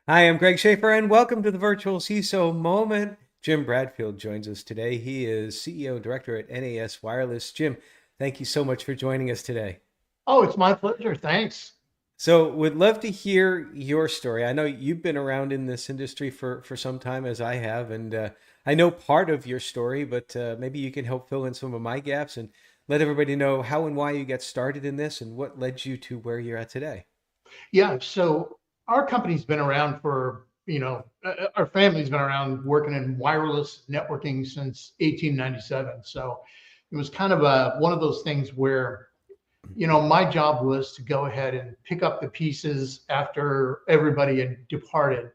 Hi, I'm Greg Schaefer, and welcome to the virtual CISO moment. Jim Bradfield joins us today. He is CEO and Director at NAS Wireless. Jim, thank you so much for joining us today. Oh, it's my pleasure. Thanks. So, would love to hear your story. I know you've been around in this industry for some time, as I have, and I know part of your story, but maybe you can help fill in some of my gaps and let everybody know how and why you got started in this and what led you to where you're at today. Yeah, so our company's been around for, our family's been around working in wireless networking since 1897. So it was kind of one of those things where, my job was to go ahead and pick up the pieces after everybody had departed.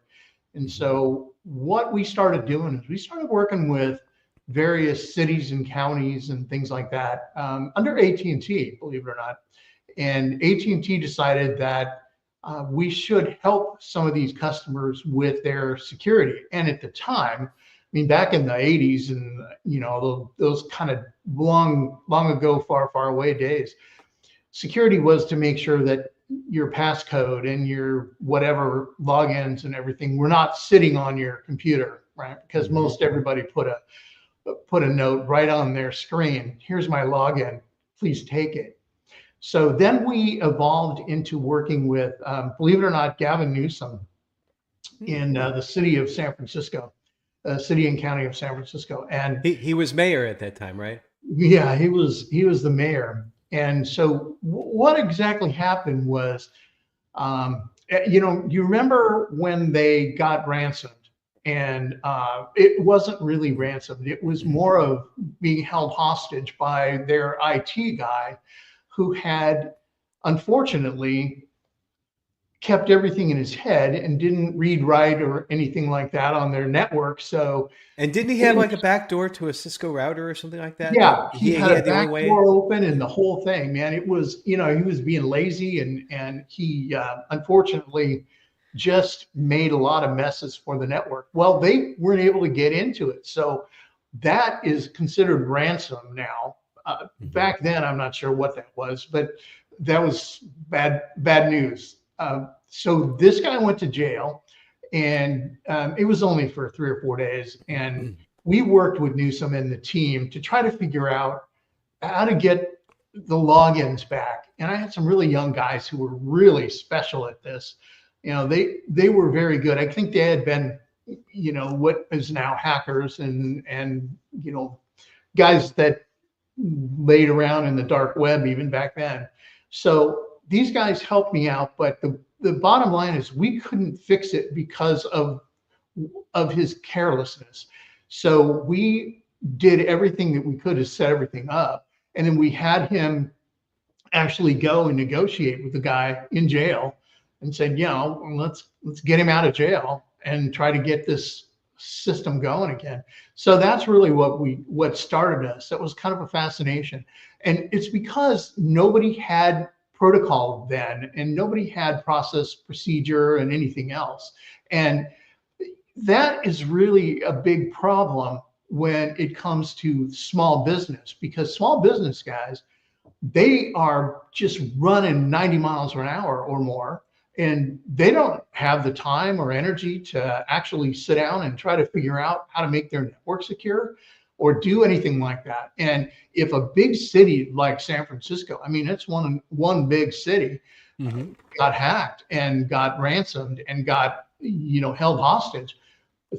And Mhm. so what we started doing is we started working with various cities and counties and things like that under AT&T, believe it or not. And AT&T decided that we should help some of these customers with their security. And at the time, I mean, back in the 80s and those kind of long ago, far away days, security was to make sure that your passcode and your whatever logins and everything were not sitting on your computer, right? Because Mhm. most everybody put a note right on their screen. Here's my login. Please take it. So then we evolved into working with, believe it or not, Gavin Newsom Hmm. in the city of San Francisco, city and county of San Francisco. And He was mayor at that time, right? yeah, he was the mayor. And so what exactly happened was, you remember when they got ransomed, and it wasn't really ransomed. It was more of being held hostage by their IT guy who had unfortunately kept everything in his head and didn't read, write, or anything like that on their network. So, And didn't he have it like a back door to a Cisco router or something like that? That yeah, he he had a had the only back way. door open and the whole thing, man. It was, he was being lazy and he unfortunately just made a lot of messes for the network. Well, they weren't able to get into it. So that is considered ransom now. Mhm. Back then, I'm not sure what that was, but that was bad news. So this guy went to jail, and it was only for 3 or 4 days. And we worked with Newsom and the team to try to figure out how to get the logins back. And I had some really young guys who were really special at this. They were very good. I think they had been, what is now hackers and guys that laid around in the dark web even back then. So these guys helped me out, but the bottom line is we couldn't fix it because of his carelessness. So we did everything that we could to set everything up, and then we had him actually go and negotiate with the guy in jail and said, let's get him out of jail and try to get this system going again. So that's really what started us. That was kind of a fascination. And it's because nobody had protocol then and nobody had process procedure and anything else. And that is really a big problem when it comes to small business, because small business guys, they are just running 90 miles an hour or more, and they don't have the time or energy to actually sit down and try to figure out how to make their network secure or do anything like that. And if a big city like San Francisco, I mean, it's one big city, Hmm. got hacked and got ransomed and got held hostage,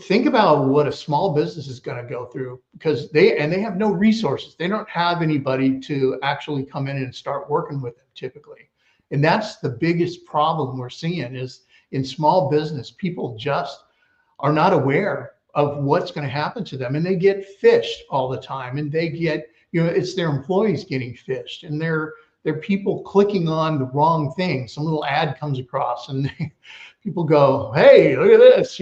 think about what a small business is going to go through, because they have no resources. They don't have anybody to actually come in and start working with them typically. And that's the biggest problem we're seeing is in small business, people just are not aware of what's going to happen to them, and they get phished all the time, and they get, it's their employees getting phished, and they're people clicking on the wrong thing. Some little ad comes across and people go, hey, look at this,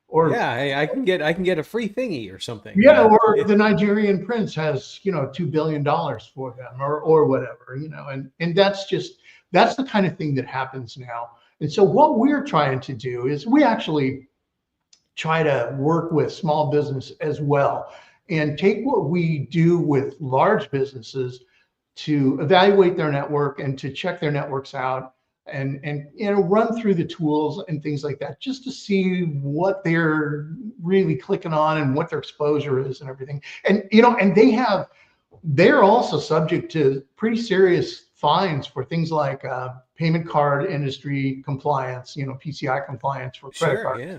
or Yeah, I can get a free thingy or something. yeah, or the Nigerian prince has, $2 billion for them, or whatever, and that's the kind of thing that happens now. And so what we're trying to do is we actually try to work with small business as well and take what we do with large businesses to evaluate their network and to check their networks out, and run through the tools and things like that, just to see what they're really clicking on and what their exposure is and everything. And and they're also subject to pretty serious fines for things like payment card industry compliance, PCI compliance for credit Sure, card, yeah.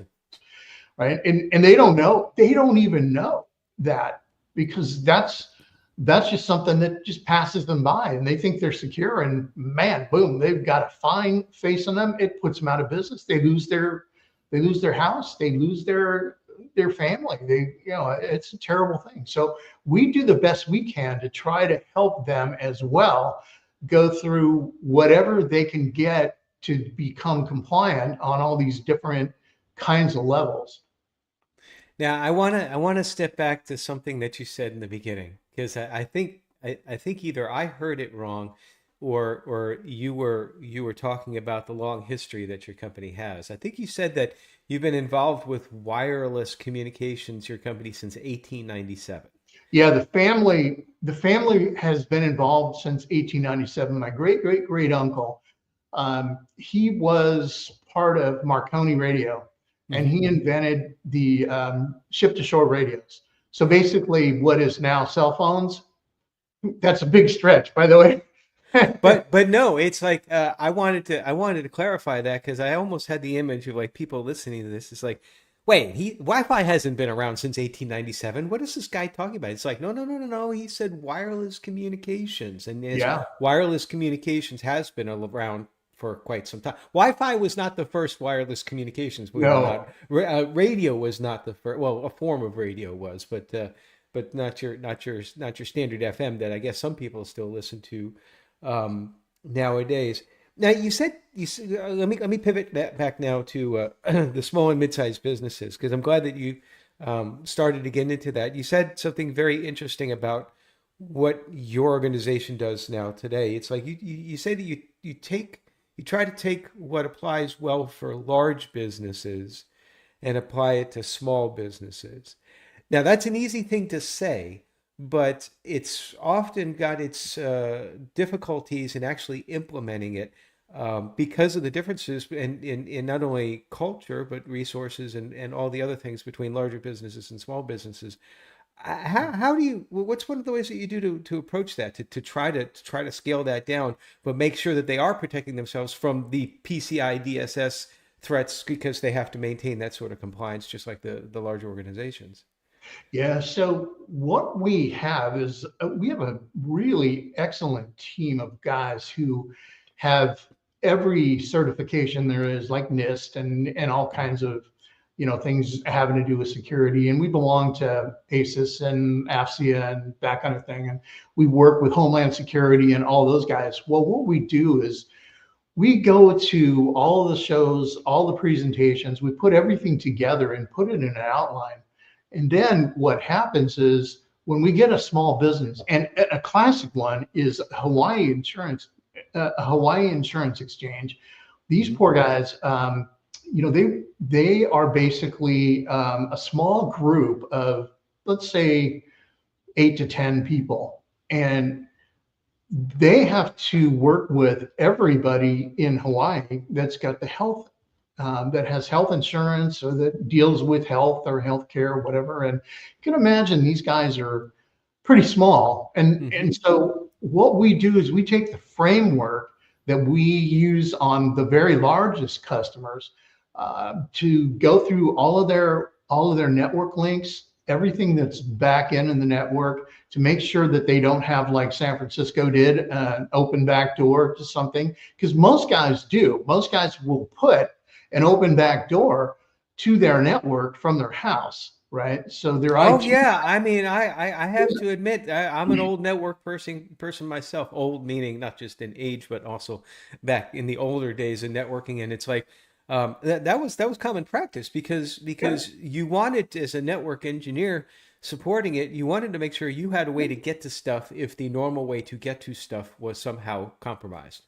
right? And they don't even know that, because that's just something that just passes them by, and they think they're secure, and man, boom, they've got a fine facing them. It puts them out of business. They lose their house, they lose their family. It's a terrible thing. So we do the best we can to try to help them as well go through whatever they can get to become compliant on all these different kinds of levels. Now, I want to step back to something that you said in the beginning, because I think either I heard it wrong, or you were talking about the long history that your company has. I think you said that you've been involved with wireless communications, your company, since 1897. Yeah, the family has been involved since 1897. My great great great uncle, he was part of Marconi Radio, and Hmm. he invented the ship to shore radios. So basically, what is now cell phones? That's a big stretch, by the way. But no, it's like I wanted to clarify that, because I almost had the image of like people listening to this. It's like, wait, Wi-Fi hasn't been around since 1897. What is this guy talking about? It's like, no, no, no, no, no. He said wireless communications, and yes, Yeah, wireless communications has been around for quite some time. Wi-Fi was not the first wireless communications, believe it or no, not. Radio was not the first. Well, a form of radio was, but not your standard FM that I guess some people still listen to nowadays. Now, let me pivot back now to the small and mid-sized businesses, because I'm glad that you started to get into that. You said something very interesting about what your organization does now today. It's like you say that you try to take what applies well for large businesses and apply it to small businesses. Now, that's an easy thing to say, but it's often got its difficulties in actually implementing it, because of the differences in not only culture, but resources and all the other things between larger businesses and small businesses. How do you, what's one of the ways that you do to approach that, to try to scale that down, but make sure that they are protecting themselves from the PCI DSS threats, because they have to maintain that sort of compliance, just like the larger organizations? yeah. So what we have is we have a really excellent team of guys who have every certification there is, like NIST and all kinds of things having to do with security. And we belong to ASIS and AFCEA and that kind of thing. And we work with Homeland Security and all those guys. Well, what we do is we go to all the shows, all the presentations, we put everything together and put it in an outline. And then what happens is, when we get a small business, and a classic one is Hawaii Insurance Exchange. These Mhm. poor guys, they are basically a small group of, let's say, 8 to 10 people, and they have to work with everybody in Hawaii that's got the health, that has health insurance, or that deals with health or healthcare or whatever. And you can imagine these guys are pretty small. And Mhm. so what we do is we take the framework that we use on the very largest customers, to go through all of their network links, everything that's back in the network, to make sure that they don't have, like San Francisco did, an open back door to something. Because most guys do. Most guys will put an open back door to their network from their house, right? So their Oh IT. yeah, I mean, I have to admit, I'm an old network person myself. Old meaning not just in age, but also back in the older days of networking. And it's like, that was common practice, because you wanted, as a network engineer supporting it, you wanted to make sure you had a way to get to stuff if the normal way to get to stuff was somehow compromised.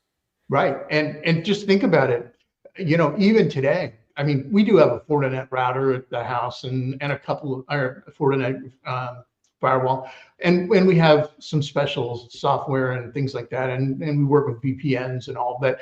Right. And just think about it. Even today, I mean, we do have a Fortinet router at the house, and a couple of our Fortinet firewall, and we have some special software and things like that, and we work with VPNs and all. But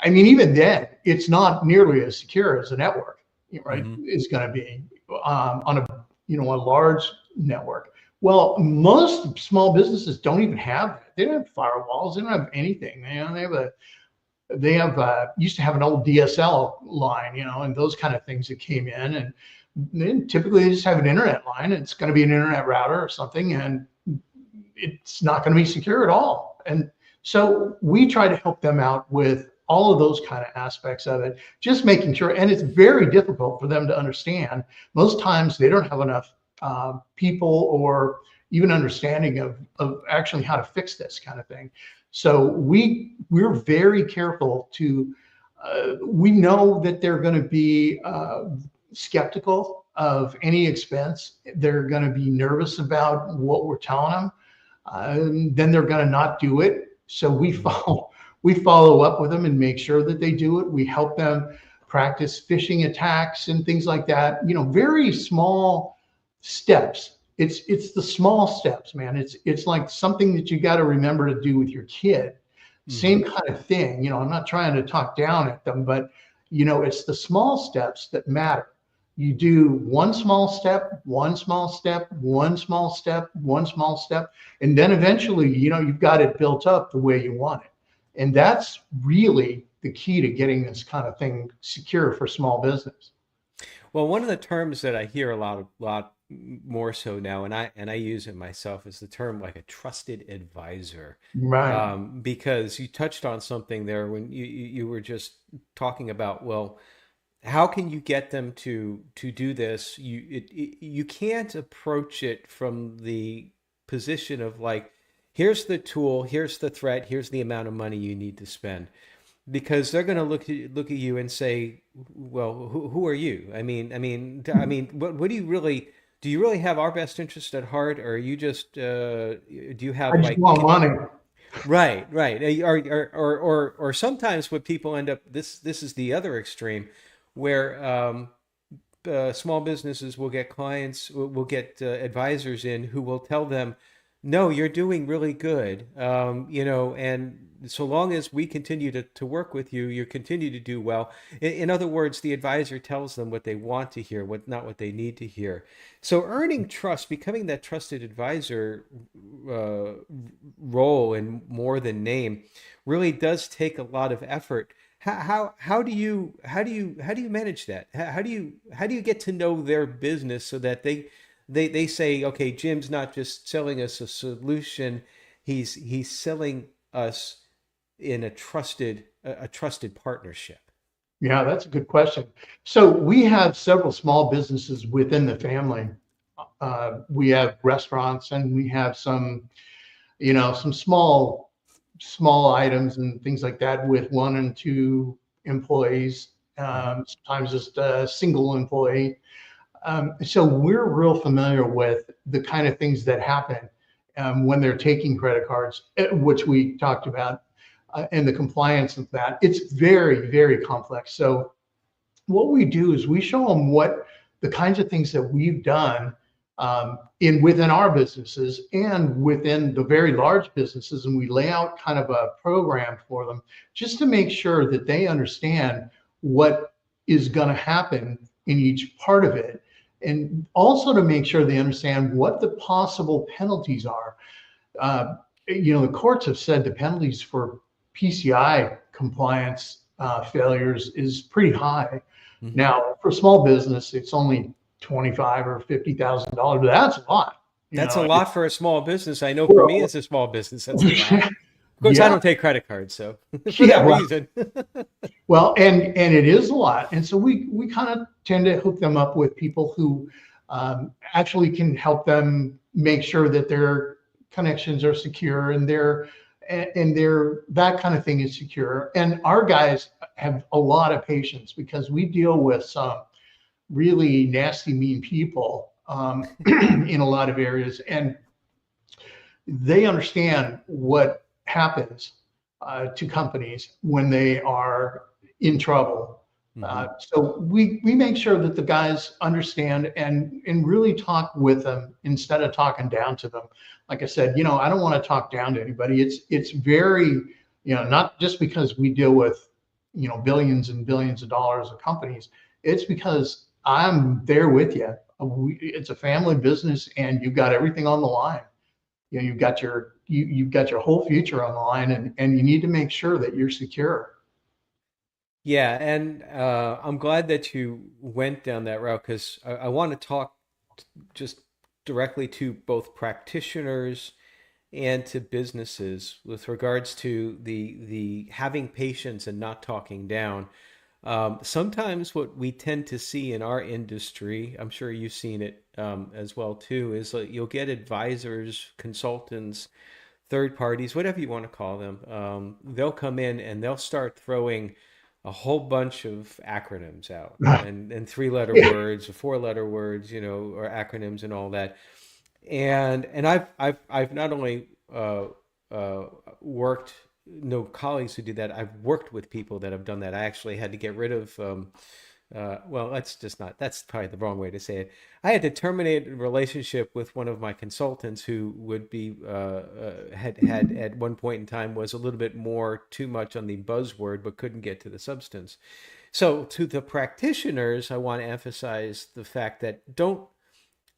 I mean, even then, it's not nearly as secure as a network, right? Hmm. Is going to be on a a large network. Well, most small businesses don't even have that. They don't have firewalls. They don't have anything. They have used to have an old DSL line, and those kind of things that came in, and then typically they just have an internet line. It's going to be an internet router or something, and it's not going to be secure at all. And so we try to help them out with all of those kind of aspects of it, just making sure. And it's very difficult for them to understand. Most times they don't have enough people or even understanding of actually how to fix this kind of thing. So we're very careful to. We know that they're going to be skeptical of any expense. They're going to be nervous about what we're telling them. Then they're going to not do it. So we follow up with them and make sure that they do it. We help them practice phishing attacks and things like that. Very small steps. It's the small steps, man. It's like something that you got to remember to do with your kid. Hmm. Same kind of thing. I'm not trying to talk down at them, but it's the small steps that matter. You do one small step, one small step, one small step, one small step, and then eventually, you've got it built up the way you want it. And that's really the key to getting this kind of thing secure for small business. Well, one of the terms that I hear a lot more so now, and I use it myself, is the term like a trusted advisor. Right. Because you touched on something there when you were just talking about, well, how can you get them to do this? You can't approach it from the position of like, here's the tool, here's the threat, here's the amount of money you need to spend, because they're going to look at you and say, well, who are you? I mean, what do you really have our best interest at heart, or are you just do you I have just like want money. right, right, or sometimes what people end up, this is the other extreme, where small businesses will get clients, will get advisors in who will tell them, no, you're doing really good, and so long as we continue to work with you, you continue to do well. In other words, the advisor tells them what they want to hear, not what they need to hear. So earning trust, becoming that trusted advisor uh, role and more than name, really does take a lot of effort. How do you manage that? How do you get to know their business so that they say, okay, Jim's not just selling us a solution, he's selling us in a trusted partnership. Yeah, that's a good question. So we have several small businesses within the family. We have restaurants and we have some small items and things like that with one and two employees, Hmm. sometimes just a single employee. So we're real familiar with the kind of things that happen when they're taking credit cards, which we talked about, and the compliance of that. It's very, very complex. So what we do is we show them what the kinds of things that we've done in within our businesses and within the very large businesses, and we lay out kind of a program for them just to make sure that they understand what is going to happen in each part of it, and also to make sure they understand what the possible penalties are. uh, the courts have said the penalties for PCI compliance failures is pretty high. Hmm. Now, for small business, it's only 25 or $50,000, but that's a lot. You That's a know, lot for a small business. I know for me well, as a small business, that's a lot. Of course, I yeah, don't take credit cards, so for yeah. that reason. And it is a lot, and so we kind of tend to hook them up with people who actually can help them make sure that their connections are secure and their that kind of thing is secure. And our guys have a lot of patience because we deal with some really nasty, mean people in a lot of areas, and they understand what happens to companies when they are in trouble. Hmm. So we make sure that the guys understand and really talk with them instead of talking down to them. Like I said, I don't want to talk down to anybody. It's very, not just because we deal with billions and billions of dollars of companies, it's because I'm there with you. It's a family business, and you've got everything on the line. You've got your whole future on the line, and you need to make sure that you're secure. Yeah, and I'm glad that you went down that route because I want to talk just directly to both practitioners and to businesses with regards to the having patience and not talking down. Sometimes what we tend to see in our industry, I'm sure you've seen it as well too, is like you'll get advisors, consultants, third parties, whatever you want to call them. They'll come in and they'll start throwing a whole bunch of acronyms out and three-letter Yeah. words or four-letter words, or acronyms and all that. And I've not only uh, worked no colleagues who do that. I've worked with people that have done that. I actually had to get rid of well, that's just not, that's probably the wrong way to say it. I had to terminate a relationship with one of my consultants who would be, had at one point in time was a little bit more too much on the buzzword, but couldn't get to the substance. So to the practitioners, I want to emphasize the fact that don't,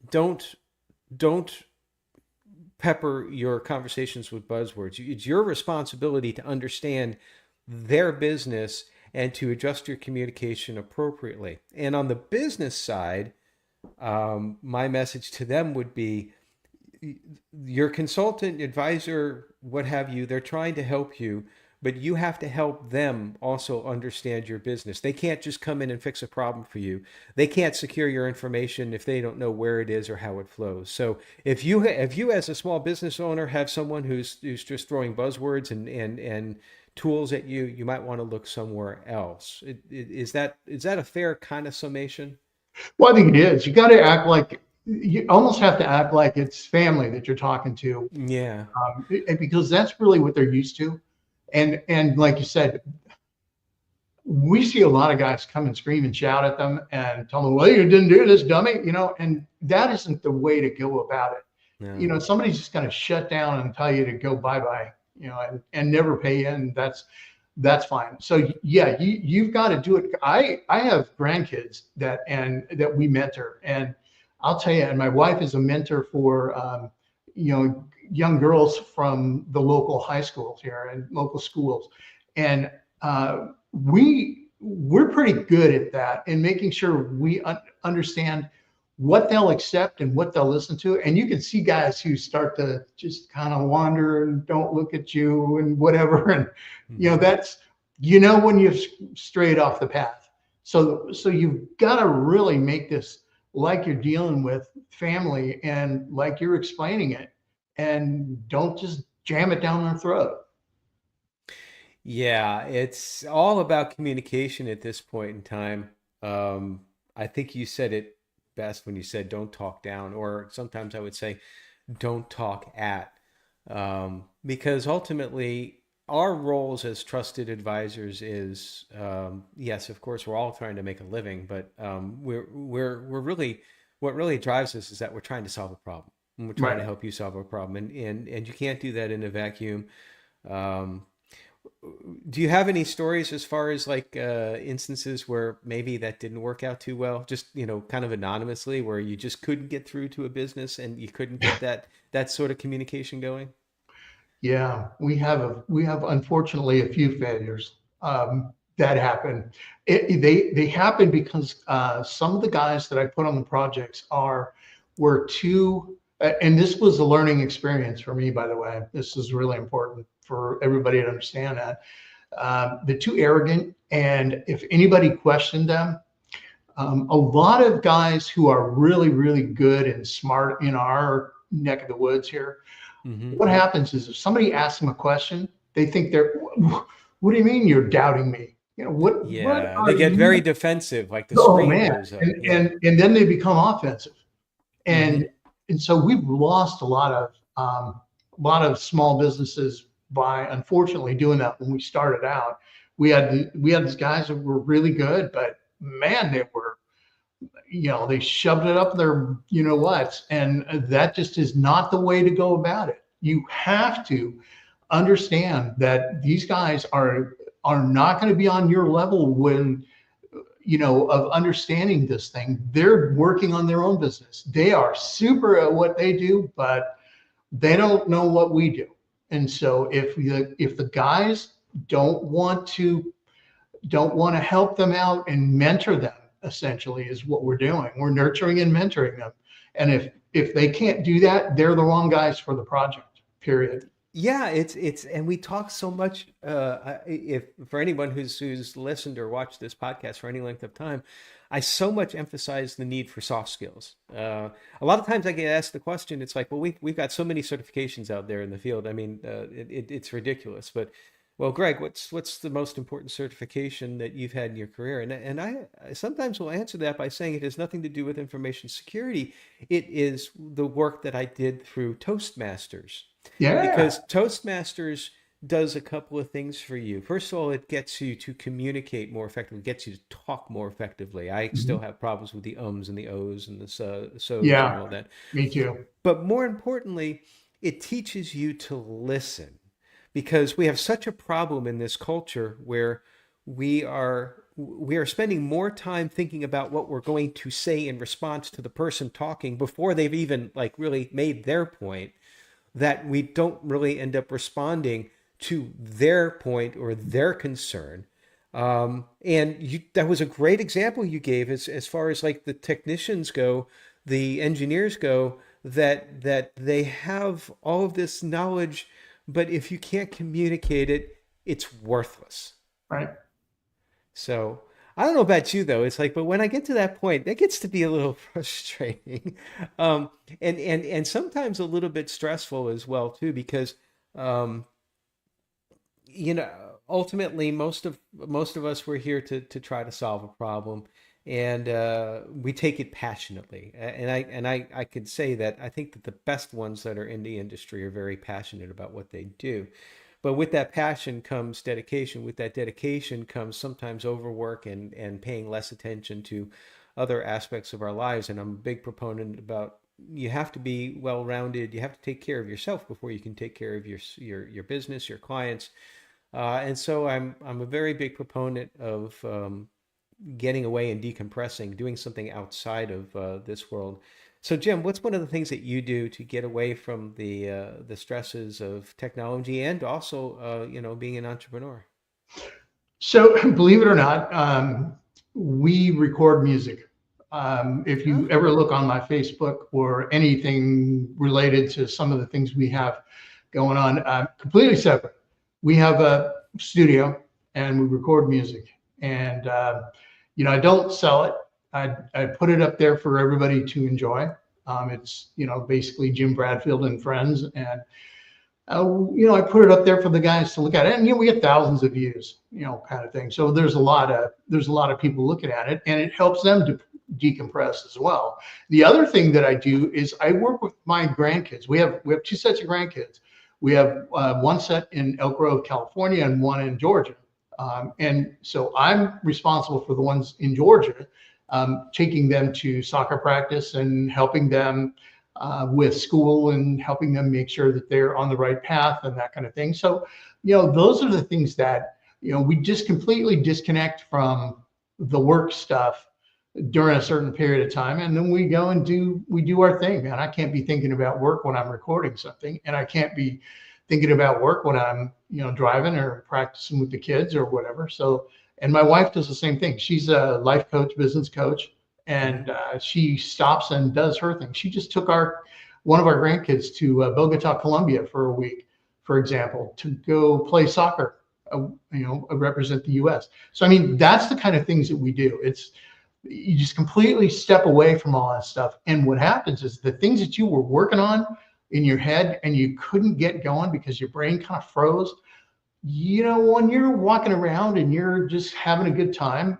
don't pepper your conversations with buzzwords. It's your responsibility to understand their business and to adjust your communication appropriately. And on the business side, my message to them would be your consultant, advisor, what have you, they're trying to help you, but you have to help them also understand your business. They can't just come in and fix a problem for you. They can't secure your information if they don't know where it is or how it flows. So if you as a small business owner have someone who's just throwing buzzwords and tools at you, you might want to look somewhere else. Is that a fair kind of summation? Well, I think it is. You got to act like you almost have to act like it's family that you're talking to, Yeah. because that's really what they're used to. And like you said, we see a lot of guys come and scream and shout at them and tell them, "Well, you didn't do this, dummy," and that isn't the way to go about it. No. Somebody's just going to shut down and tell you to go bye-bye, and never pay you, and that's fine. So yeah, you've got to do it. I have grandkids that we mentor, and I'll tell you, and my wife is a mentor for young girls from the local high schools here and local schools, and we're pretty good at that in making sure we understand what they'll accept and what they'll listen to. And you can see guys who start to just kind of wander and don't look at you and whatever. And, that's, when you've strayed off the path. So you've got to really make this like you're dealing with family and like you're explaining it, and don't just jam it down their throat. Yeah, it's all about communication at this point in time. I think you said it best when you said don't talk down, or sometimes I would say don't talk at, because ultimately our roles as trusted advisors is, yes, of course, we're all trying to make a living, but we're really, what really drives us is that we're trying to solve a problem, and we're trying to Right. help you solve a problem, and you can't do that in a vacuum. Um, do you have any stories as far as like instances where maybe that didn't work out too well, just kind of anonymously, where you just couldn't get through to a business and you couldn't get that sort of communication going? Yeah, we have unfortunately a few failures that happen. They happen because some of the guys that I put on the projects were too, and this was a learning experience for me, by the way. This is really important for everybody to understand that they're too arrogant, and if anybody questioned them, a lot of guys who are really, really good and smart in our neck of the woods here, Hmm. what happens is if somebody asks them a question, they think what do you mean you're doubting me? What Yeah, they are get you? very defensive, like the Oh screen man. goes up. And Yeah. then they become offensive. Hmm. And so we've lost a lot of small businesses by unfortunately doing that when we started out. We had these guys that were really good, but man, they shoved it up their what, and that just is not the way to go about it. You have to understand that these guys are are not going to be on your level when, of understanding this thing. They're working on their own business. They are super at what they do, but they don't know what we do. And so if the guys don't want to help them out and mentor them, essentially is what we're doing. We're nurturing and mentoring them. And if they can't do that, they're the wrong guys for the project, period. Yeah, and we talk so much. If for anyone who's listened or watched this podcast for any length of time, I so much emphasize the need for soft skills. A lot of times I get asked the question, it's like, well, we've got so many certifications out there in the field. I mean, it's ridiculous. But well, Greg, what's the most important certification that you've had in your career? And I sometimes will answer that by saying it has nothing to do with information security. It is the work that I did through Toastmasters, Yeah. because Toastmasters does a couple of things for you. First of all, it gets you to communicate more effectively, gets you to talk more effectively. I still Mhm. have problems with the ums and the ohs and the so's and Yeah. all that. Me too. But more importantly, it teaches you to listen, because we have such a problem in this culture where we are spending more time thinking about what we're going to say in response to the person talking before they've even like really made their point, that we don't really end up responding to their point or their concern. And that was a great example you gave as far as like the technicians go, the engineers go, that they have all of this knowledge, but if you can't communicate it, it's worthless. Right. So I don't know about you though. It's like, but when I get to that point, that gets to be a little frustrating, um, and sometimes a little bit stressful as well too, because um, ultimately most of us were here to try to solve a problem, and we take it passionately. And I could say that I think that the best ones that are in the industry are very passionate about what they do. But with that passion comes dedication. With that dedication comes sometimes overwork and paying less attention to other aspects of our lives. And I'm a big proponent about, you have to be well-rounded. You have to take care of yourself before you can take care of your business, your clients. And so I'm a very big proponent of getting away and decompressing, doing something outside of this world. So, Jim, what's one of the things that you do to get away from the stresses of technology and also, being an entrepreneur? So believe it or not, we record music. If Oh, you ever look on my Facebook or anything related to some of the things we have going on, completely separate. We have a studio and we record music. And I don't sell it. I put it up there for everybody to enjoy. It's basically Jim Bradfield and friends, and I put it up there for the guys to look at it, and we get thousands of views, kind of thing. So there's a lot of people looking at it, and it helps them to decompress as well. The other thing that I do is I work with my grandkids. We have two sets of grandkids. We have one set in Elk Grove, California, and one in Georgia. And so I'm responsible for the ones in Georgia, taking them to soccer practice and helping them with school and helping them make sure that they're on the right path and that kind of thing. So, those are the things that, we just completely disconnect from the work stuff during a certain period of time. And then we do our thing. And I can't be thinking about work when I'm recording something. And I can't be thinking about work when I'm, driving or practicing with the kids or whatever. So, and my wife does the same thing. She's a life coach, business coach, mhm. and she stops and does her thing. She just took one of our grandkids to Bogota, Colombia for a week, for example, to go play soccer, represent the U.S. So I mean, that's the kind of things that we do. It's You just completely step away from all that stuff, and what happens is the things that you were working on in your head and you couldn't get going because your brain kind of froze. When you're walking around and you're just having a good time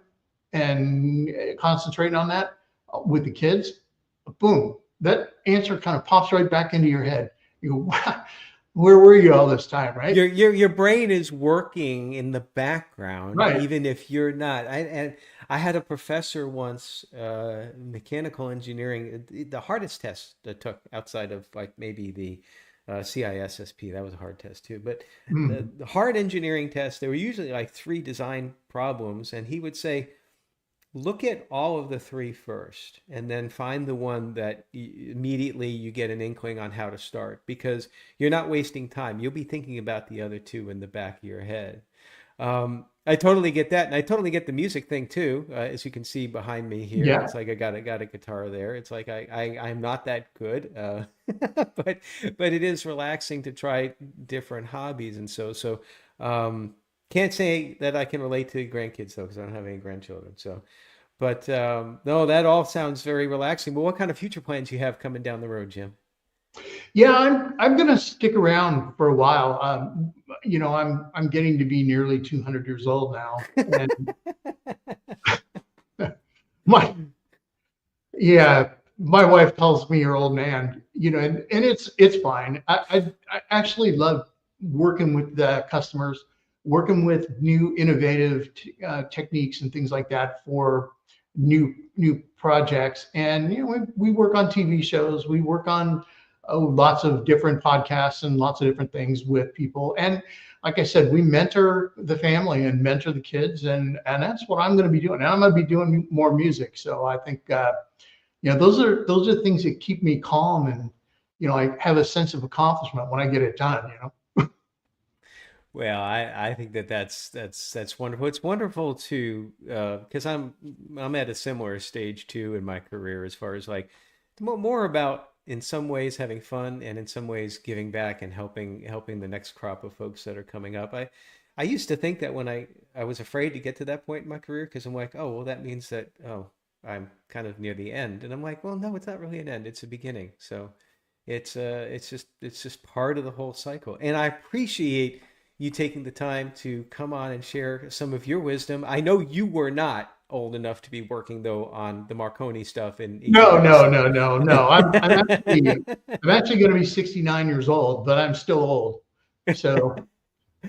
and concentrating on that with the kids, boom, that answer kind of pops right back into your head. You go, wow, where were you all this time, right? Your brain is working in the background, Right. even if you're not. I had a professor once, mechanical engineering, the hardest test that took outside of like maybe CISSP. That was a hard test too. But Mhm. the hard engineering tests, there were usually like three design problems, and he would say, look at all of the three first, and then find the one that immediately you get an inkling on how to start, because you're not wasting time. You'll be thinking about the other two in the back of your head. I totally get that, and I totally get the music thing too. As you can see behind me here, Yeah. it's like I got a guitar there. It's like I'm not that good, but it is relaxing to try different hobbies, and um, can't say that I can relate to grandkids though, because I don't have any grandchildren. But no, that all sounds very relaxing. But what kind of future plans you have coming down the road, Jim? Yeah, I'm gonna stick around for a while. I'm getting to be nearly 200 years old now, and my yeah, my wife calls me her old man. And it's fine. I actually love working with the customers, working with new innovative techniques and things like that for new projects. And we work on TV shows, we work on lots of different podcasts and lots of different things with people. And like I said, we mentor the family and mentor the kids, and that's what I'm going to be doing. And I'm going to be doing more music. So I think those are things that keep me calm, and I have a sense of accomplishment when I get it done. Well, I think that that's wonderful. It's wonderful to because I'm at a similar stage too in my career as far as like more about in some ways having fun and in some ways giving back and helping the next crop of folks that are coming up. I used to think that when I was afraid to get to that point in my career because I'm like, oh well, that means that I'm kind of near the end, and I'm like, well, no, it's not really an end; it's a beginning. So it's just part of the whole cycle, and I appreciate you taking the time to come on and share some of your wisdom. I know you were not old enough to be working though on the Marconi stuff in No, Ethiopia. no, So no, no, no. I'm actually going to be 69 years old, but I'm still old. So,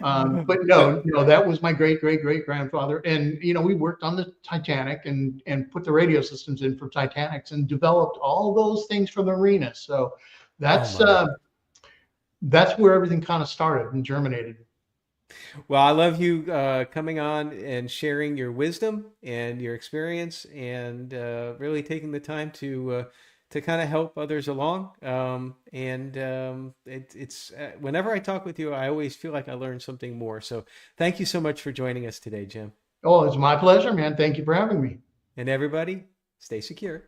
but no, but no, that was my great great great grandfather, and we worked on the Titanic and put the radio systems in for Titanics and developed all those things for the marina. So oh that's my. uh, that's where everything kind of started and germinated. Well, I love you coming on and sharing your wisdom and your experience and really taking the time to kind of help others along. It's whenever I talk with you, I always feel like I learn something more. So thank you so much for joining us today, Jim. Oh, it's my pleasure, man. Thank you for having me. And everybody, stay secure.